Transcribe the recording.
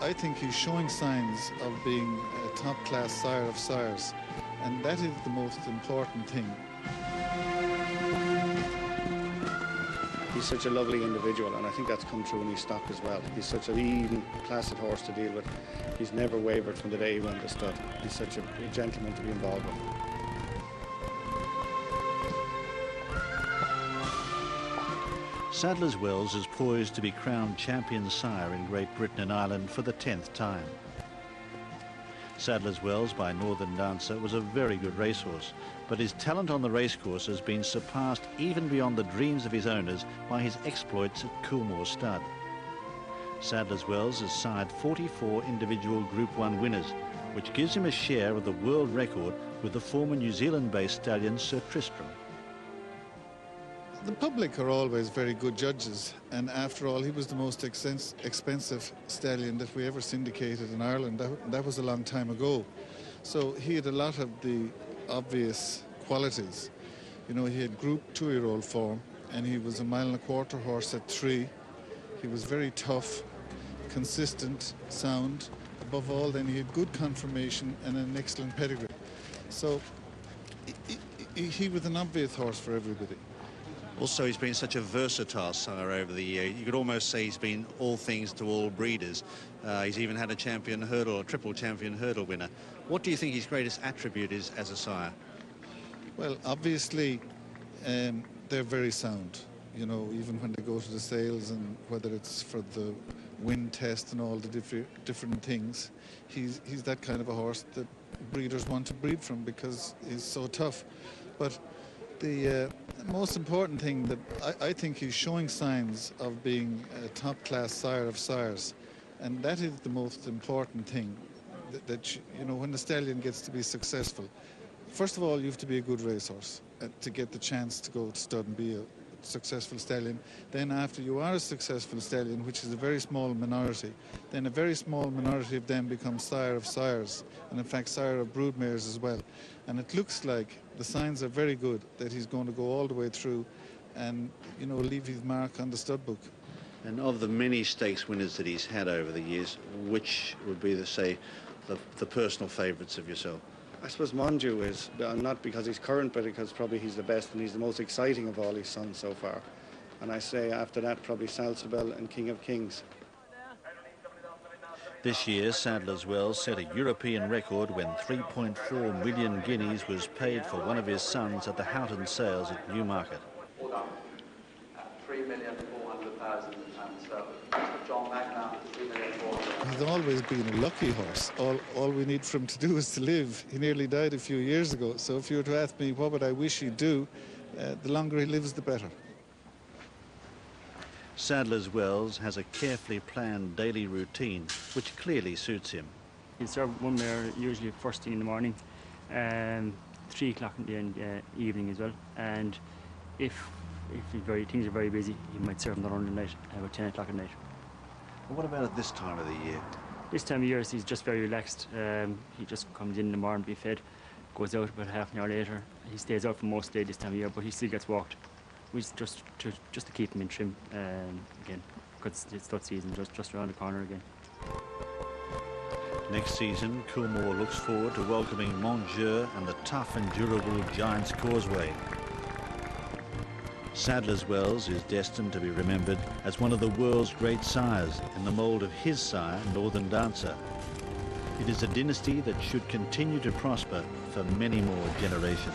I think he's showing signs of being a top-class sire of sires, and that is the most important thing. He's such a lovely individual, and I think that's come through in his stock as well. He's such an even, placid horse to deal with. He's never wavered from the day he went to stud. He's such a gentleman to be involved with. Sadler'S Wells is poised to be crowned champion sire in Great Britain and Ireland for the 10th time. Sadler'S Wells by Northern Dancer was a very good racehorse, but his talent on the racecourse has been surpassed even beyond the dreams of his owners by his exploits at Coolmore Stud. Sadler'S Wells has sired 44 individual Group 1 winners, which gives him a share of the world record with the former New Zealand-based stallion Sir Tristram. The public are always very good judges, and after all, he was the most expensive stallion that we ever syndicated in Ireland. That was a long time ago. So he had a lot of the obvious qualities. You know, he had Group 2-year-old form, and he was a 1.25 mile horse at 3. He was very tough, consistent, sound. Above all, then he had good conformation and an excellent pedigree. So he was an obvious horse for everybody. Also, he's been such a versatile sire over the year. You could almost say he's been all things to all breeders. He's even had a champion hurdle, a triple champion hurdle winner. What do you think his greatest attribute is as a sire? Well, obviously, they're very sound. You know, even when they go to the sales, and whether it's for the wind test and all the different things, he's that kind of a horse that breeders want to breed from because he's so tough. But the most important thing that I think he's showing signs of being a top-class sire of sires, and that is the most important thing. That you know, when the stallion gets to be successful, first of all, you have to be a good racehorse to get the chance to go to stud and be a successful stallion. Then after you are a successful stallion, which is a very small minority, then a very small minority of them become sire of sires, and in fact sire of broodmares as well. And it looks like the signs are very good that he's going to go all the way through and, you know, leave his mark on the stud book. And of the many stakes winners that he's had over the years, which would be, the personal favourites of yourself? I suppose Monju is, not because he's current, but because probably he's the best and he's the most exciting of all his sons so far. And I say after that, probably Salsabel and King of Kings. This year, Sadler'S Wells set a European record when 3.4 million guineas was paid for one of his sons at the Houghton sales at Newmarket. 3,400,000 and so John Magna, 3,400,000. He's always been a lucky horse. All we need for him to do is to live. He nearly died a few years ago, so if you were to ask me what would I wish he'd do, the longer he lives, the better. Sadler'S Wells has a carefully planned daily routine, which clearly suits him. He'll serve one mare usually first thing in the morning, 3 o'clock in the evening as well. And if things are very busy, he might serve another one at night, about 10 o'clock at night. Well, what about at this time of the year? This time of year, he's just very relaxed. He just comes in the morning to be fed, goes out about half an hour later. He stays out for most of the day this time of year, but he still gets walked. We just to keep him in trim again, because it's stud season just around the corner again. Next season, Coolmore looks forward to welcoming Montjeu and the tough and durable Giant's Causeway. Sadler'S Wells is destined to be remembered as one of the world's great sires in the mould of his sire, Northern Dancer. It is a dynasty that should continue to prosper for many more generations.